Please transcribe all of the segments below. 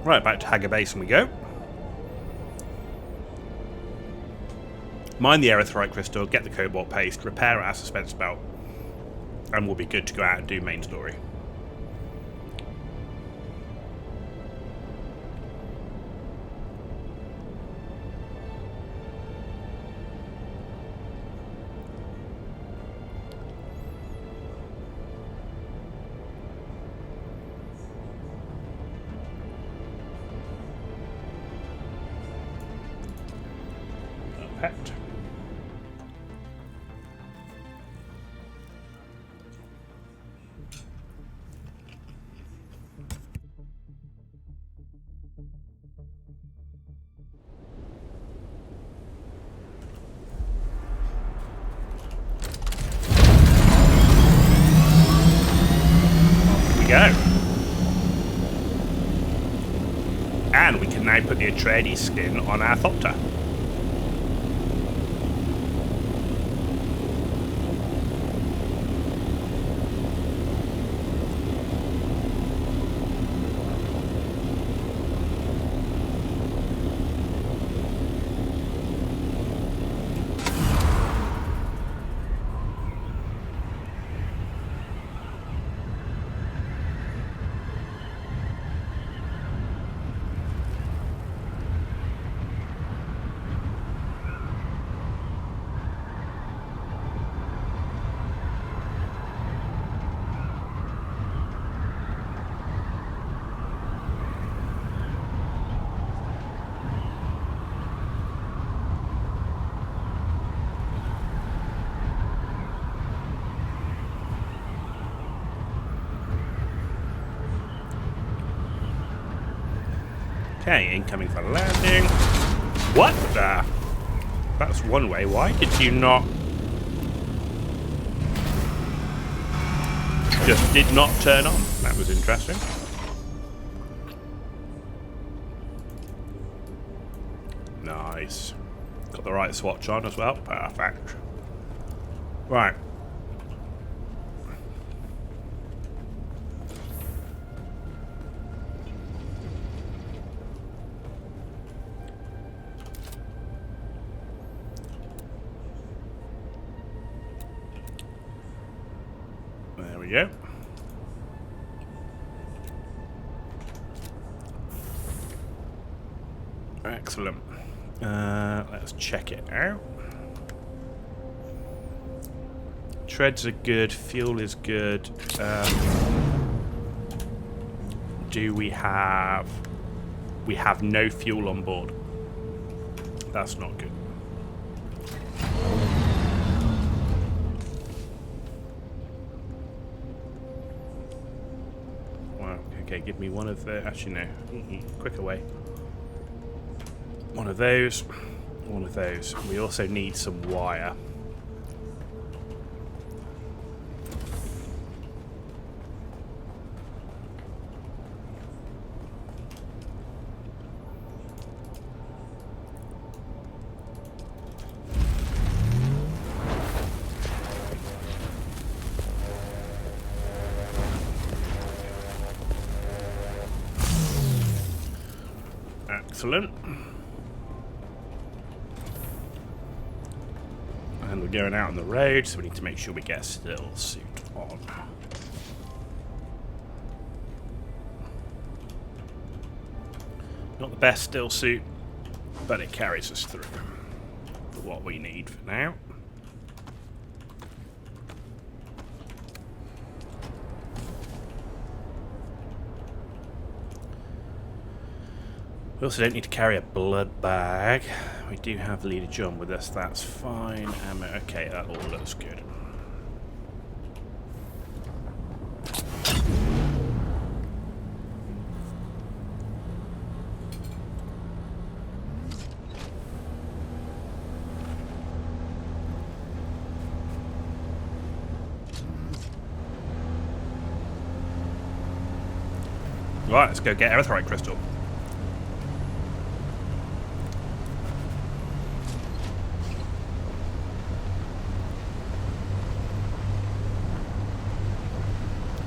Right, back to Hager Basin we go. Mine the Aerithrite Crystal, get the Cobalt Paste, repair our suspense belt, and we'll be good to go out and do main story. Perfect. Go. And we can now put the Atreides skin on our Thopter. Okay, incoming for landing. What the? That's one way. Why did you not? Just did not turn on. That was interesting. Nice. Got the right swatch on as well. Perfect. Right. There we go. Excellent. Let's check it out. Treads are good. Fuel is good. Do we have... We have no fuel on board. That's not good. Wow. Okay, give me one of the... Actually, no. Quick away. One of those. One of those. We also need some wire. Excellent. And we're going out on the road, so we need to make sure we get a still suit on. Not the best still suit, but it carries us through for what we need for now. We also don't need to carry a blood bag. We do have Leader John with us, that's fine. Okay, that all looks good. Right, let's go get Aerithrite Crystal.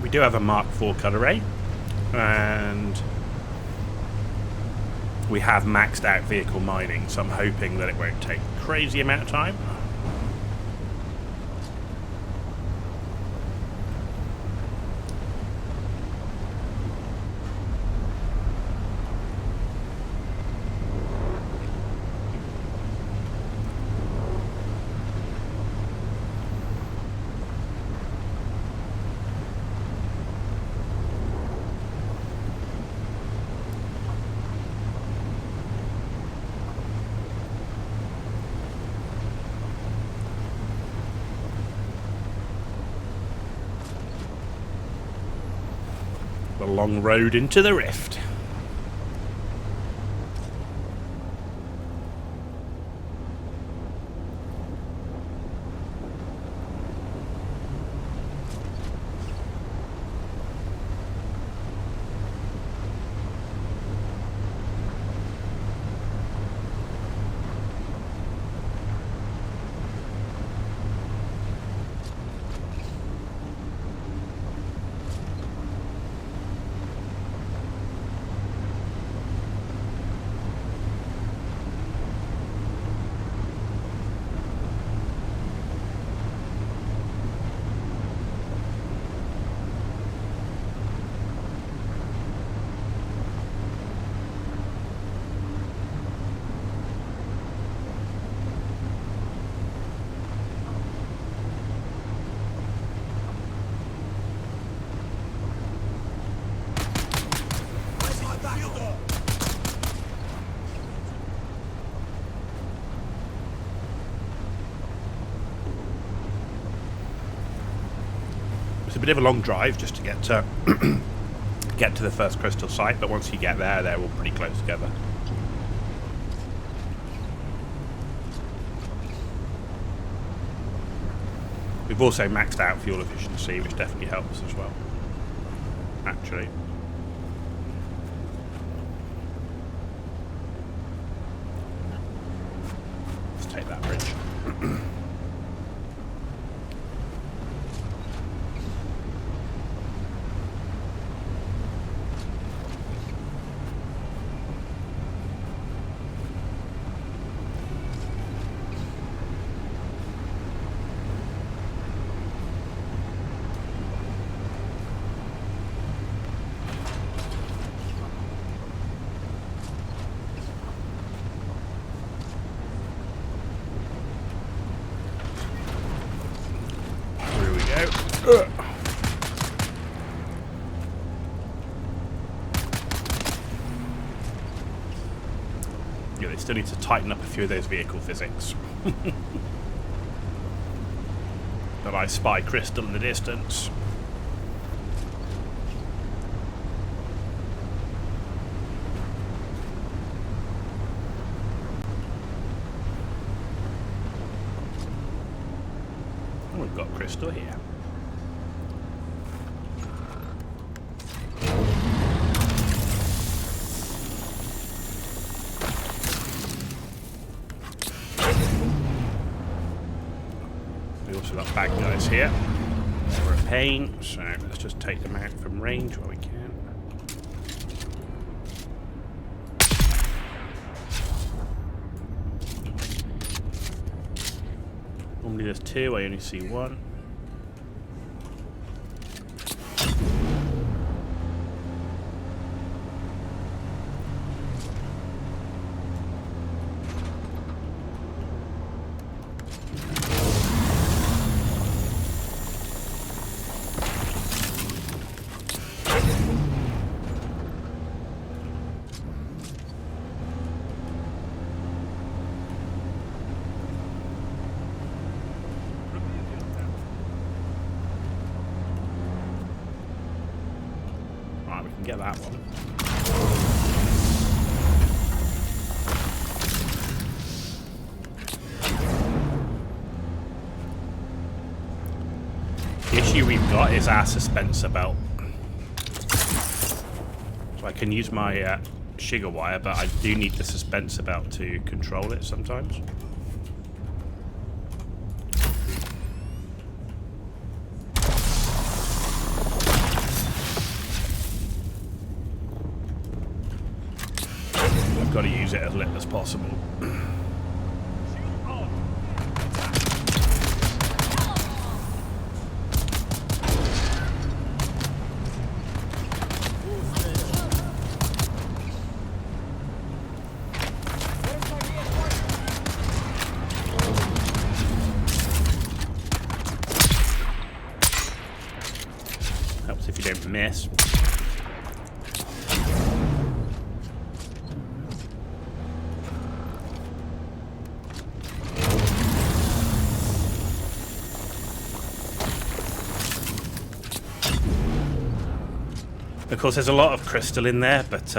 We do have a Mark IV cutter ray, and we have maxed out vehicle mining, so I'm hoping that it won't take a crazy amount of time. The long road into the rift. It's a bit of a long drive just to get to get to the first crystal site, but once you get there, they're all pretty close together. We've also maxed out fuel efficiency, which definitely helps as well, actually. Let's take that bridge. Yeah, they still need to tighten up a few of those vehicle physics. But I spy crystal in the distance. Oh, we've got crystal here. Got bad guys here. They're a pain, so let's just take them out from range where we can. Normally there's two, I only see one. Get that one. The issue we've got is our suspenser belt. So I can use my sugar wire, but I do need the suspenser belt to control it sometimes. got to use it as little as possible. Helps if you don't miss. Of course, there's a lot of crystal in there, but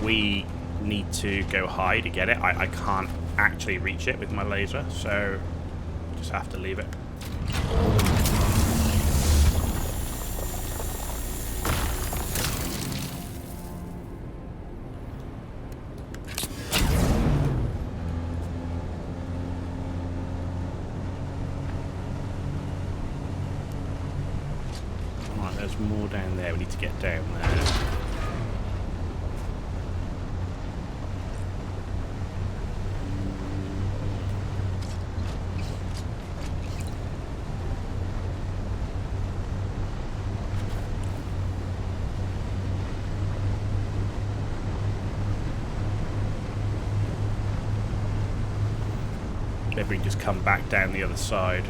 we need to go high to get it. I can't actually reach it with my laser, so just have to leave it. There's more down there. We need to get down there. Maybe we can just come back down the other side.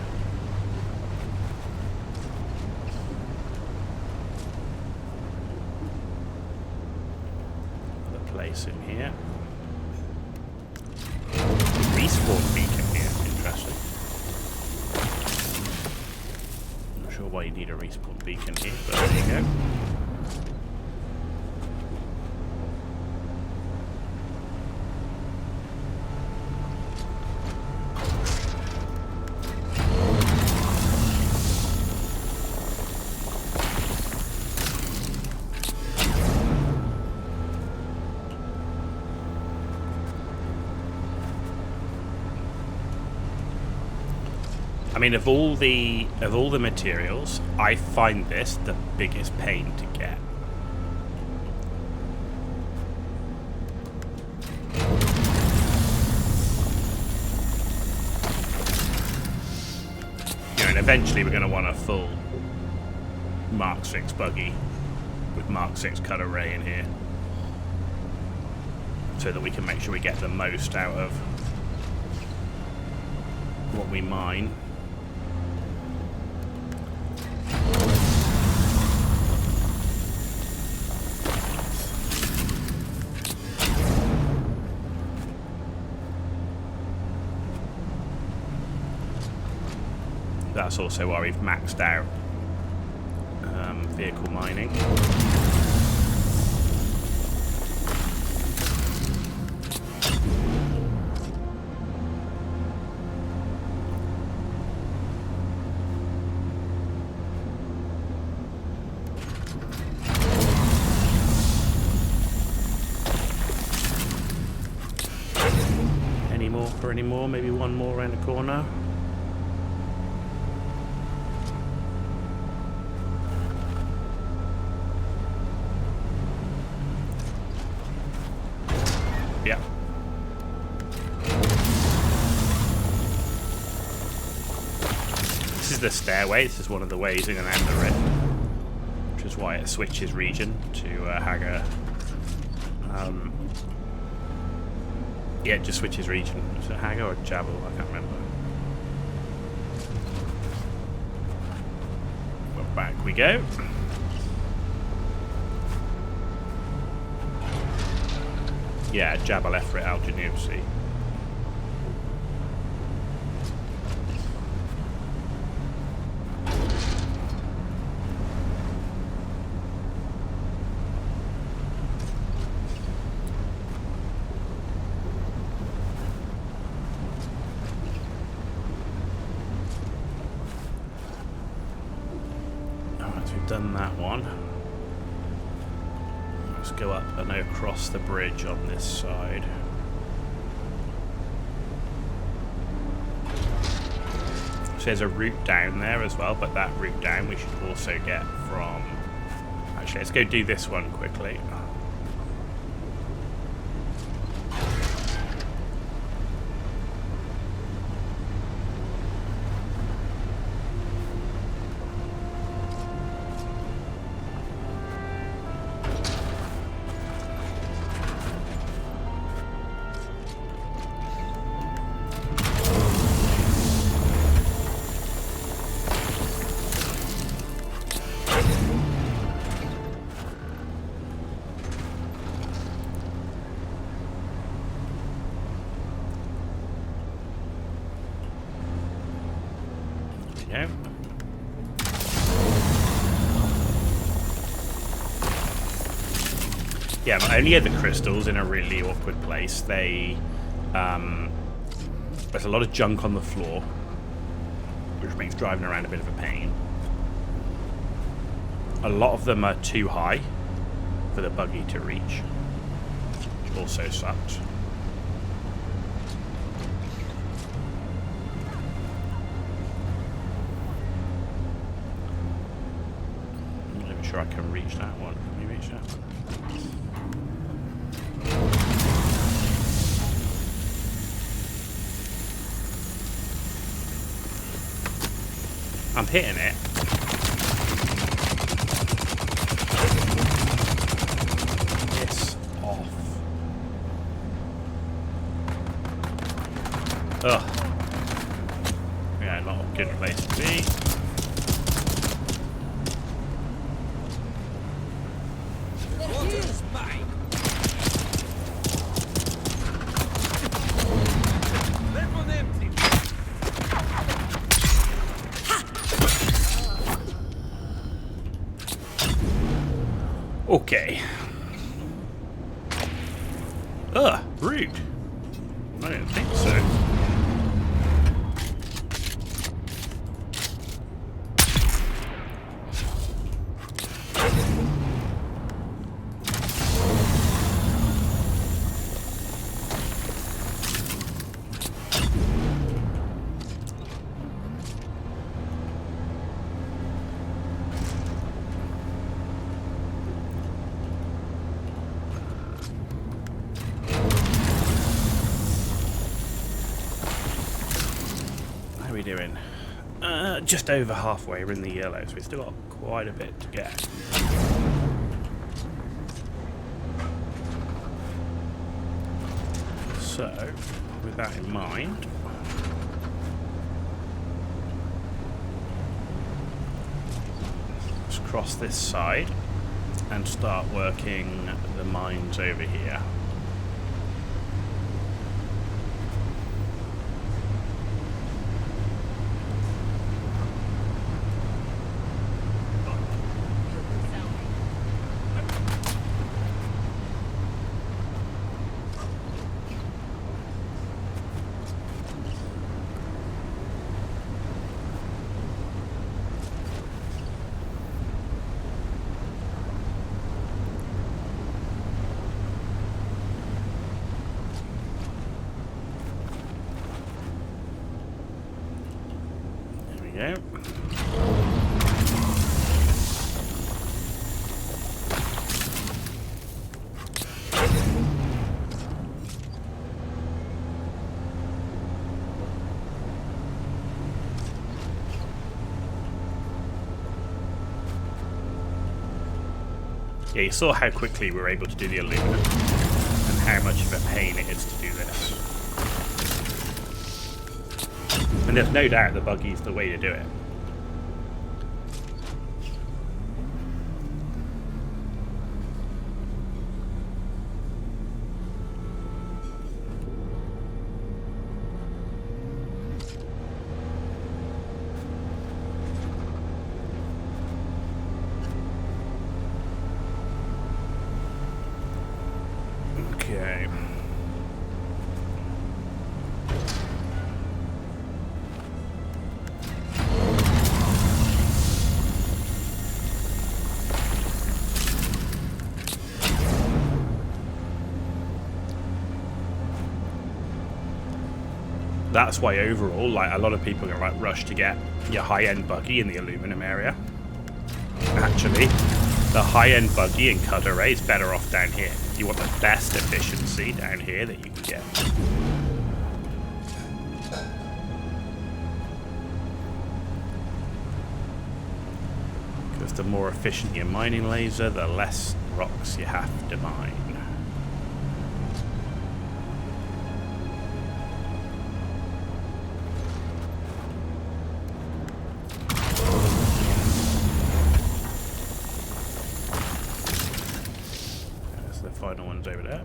In here. Respawn beacon here. Interesting. I'm not sure why you need a respawn beacon here, but there you go. I mean, of all the materials, I find this the biggest pain to get. You know, and eventually we're going to want a full Mark 6 buggy with Mark 6 cut array in here, so that we can make sure we get the most out of what we mine. That's also why we've maxed out vehicle mining. Any more? Maybe one more around the corner. Yeah. This is the stairway. This is one of the ways in and out of the rift, which is why it switches region to Hagar. Yeah, it just switches region. Is it Hagar or Jabal? I can't remember. Well, back we go. Yeah, Jabal Efrit Al Janubsi. Done that one. Let's go up and across the bridge on this side. So there's a route down there as well, but that route down we should also get from... Actually, let's go do this one quickly. go. Yeah, not only are the crystals in a really awkward place, they there's a lot of junk on the floor, which makes driving around a bit of a pain. A lot of them are too high for the buggy to reach, which also sucks. I'm not even sure I can reach that one. Can you reach that one? I'm hitting it. It's off. Ugh. Yeah, not a good place to be. Okay. Ugh, rude. I don't think so. Doing just over halfway. We're in the yellow, so we've still got quite a bit to get. So with that in mind, let's cross this side and start working the mines over here. There we go. Yeah, you saw how quickly we were able to do the aluminum and how much of a pain it is to do this. And there's no doubt the buggy's the way to do it. Okay. That's why overall, like, a lot of people are like rush to get your high-end buggy in the aluminum area. Actually, the high-end buggy in Cutter Ray is better off down here. You want the best efficiency down here that you can get. Because the more efficient your mining laser, the less rocks you have to mine. Final one's over there.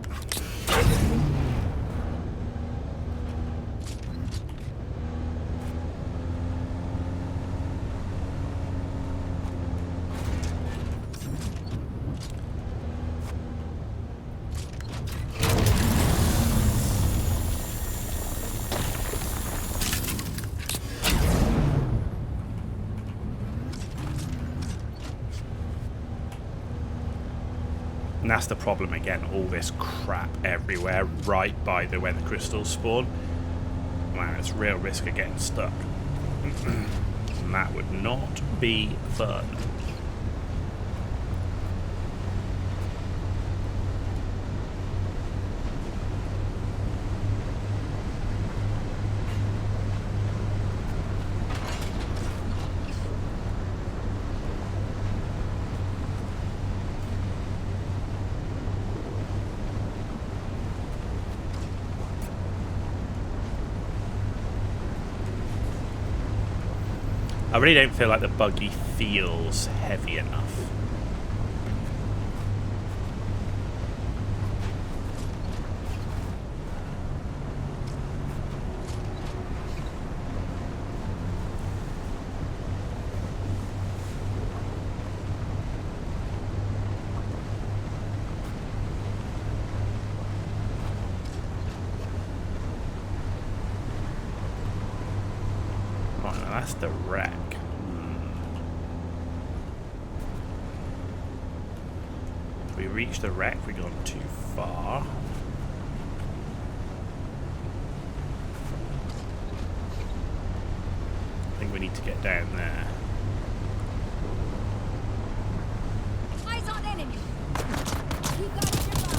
And that's the problem again, all this crap everywhere, right by where the crystals spawn. Man, it's real risk of getting stuck. And that would not be fun. I really don't feel like the buggy feels heavy enough. Right, now that's the wreck. We reached the wreck, we've gone too far. I think we need to get down there. Eyes on enemy. You got your line.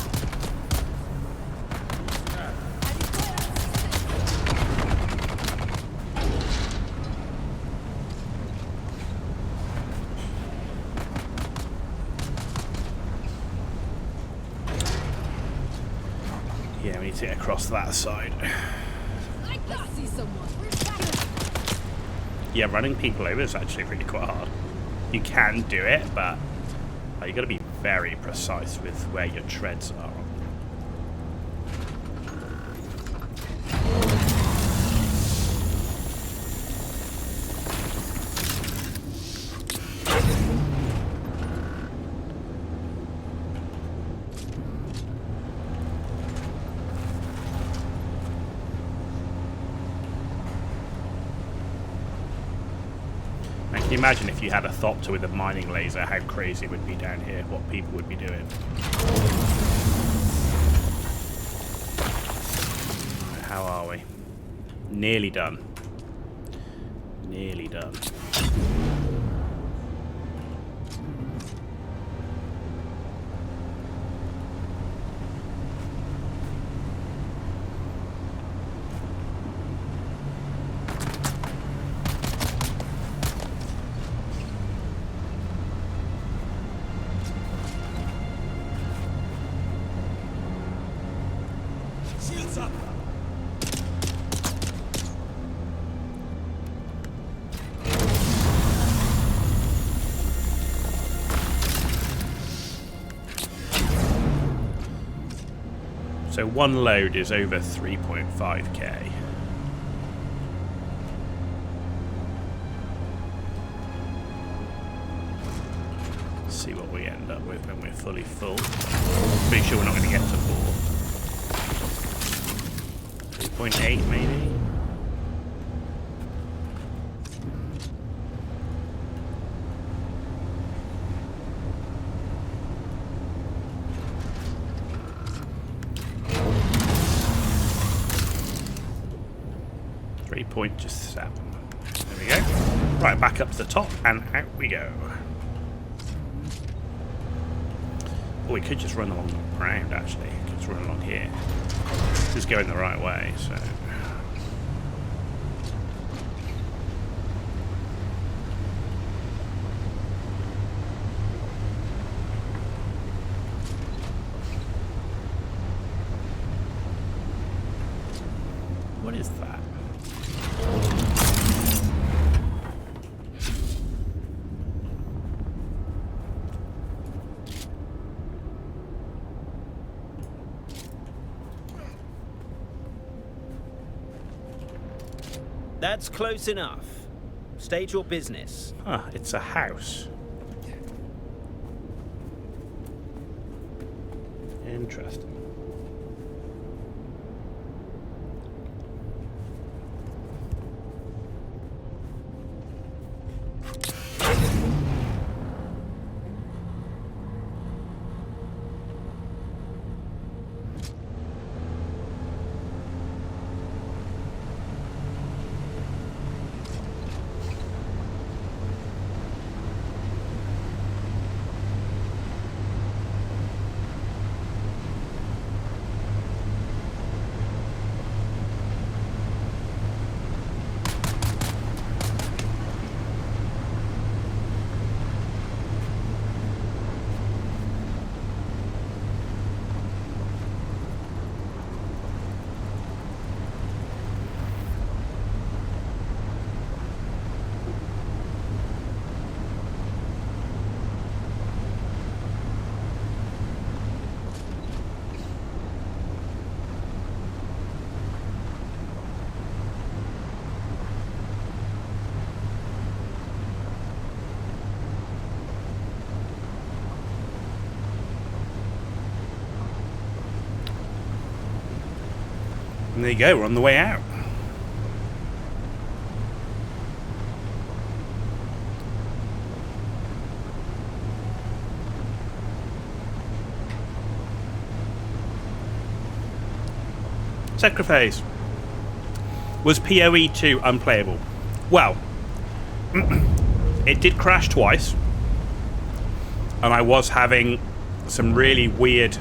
Yeah, we need to get across that side. I got see someone. Yeah, running people over is actually really quite hard. You can do it, but you got to be very precise with where your treads are. Can you imagine if you had a Thopter with a mining laser, how crazy it would be down here, what people would be doing. Right, how are we? Nearly done. Nearly done. Shields up! So one load is over 3.5k. See what we end up with when we're fully full. Pretty sure we're not going to get to 4. 3.8 maybe? .7. There we go. Right, back up to the top and out we go. Or we could just run along the ground actually. We could just run along here. Just going the right way, so. What is that? That's close enough. State your business. Huh, it's a house. Interesting. And there you go, we're on the way out. Sacrifice. Was PoE 2 unplayable? Well, it did crash twice, and I was having some really weird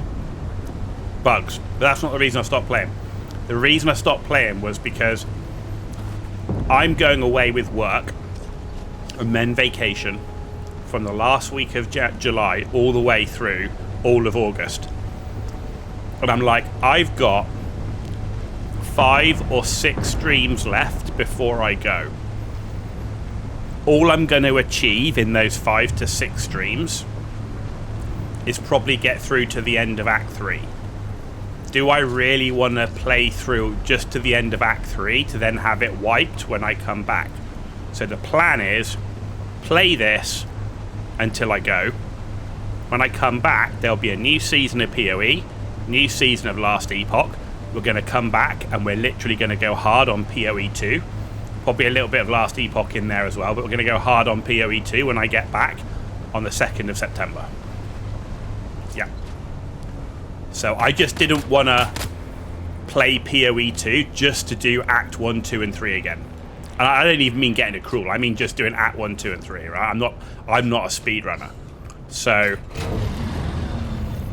bugs, but that's not the reason I stopped playing. The reason I stopped playing was because I'm going away with work and then vacation from the last week of July all the way through all of August, and I'm like, I've got 5 or 6 streams left before I go. All I'm going to achieve in those 5 to 6 streams is probably get through to the end of Act 3. Do I really want to play through just to the end of Act 3 to then have it wiped when I come back? So the plan is play this until I go. When I come back, there'll be a new season of PoE, new season of Last Epoch. We're going to come back and we're literally going to go hard on PoE 2. Probably a little bit of Last Epoch in there as well, but we're going to go hard on PoE 2 when I get back on the 2nd of September. Yeah. So I just didn't want to play PoE 2 just to do Act 1, 2, and 3 again. And I don't even mean getting accrual. I mean just doing Act 1, 2, and 3, right? I'm not a speedrunner. So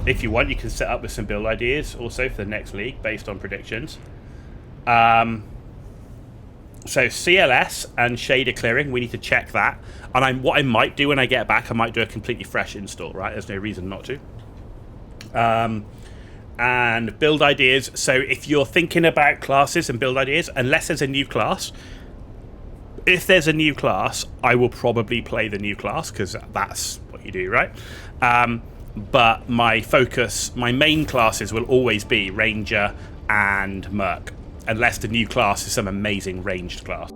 if you want, you can set up with some build ideas also for the next league based on predictions. So CLS and shader clearing, we need to check that. And what I might do when I get back, I might do a completely fresh install, right? There's no reason not to. And build ideas. So if you're thinking about classes and build ideas, unless there's a new class, if there's a new class, I will probably play the new class because that's what you do, right? But my main classes will always be Ranger and Merc, unless the new class is some amazing ranged class.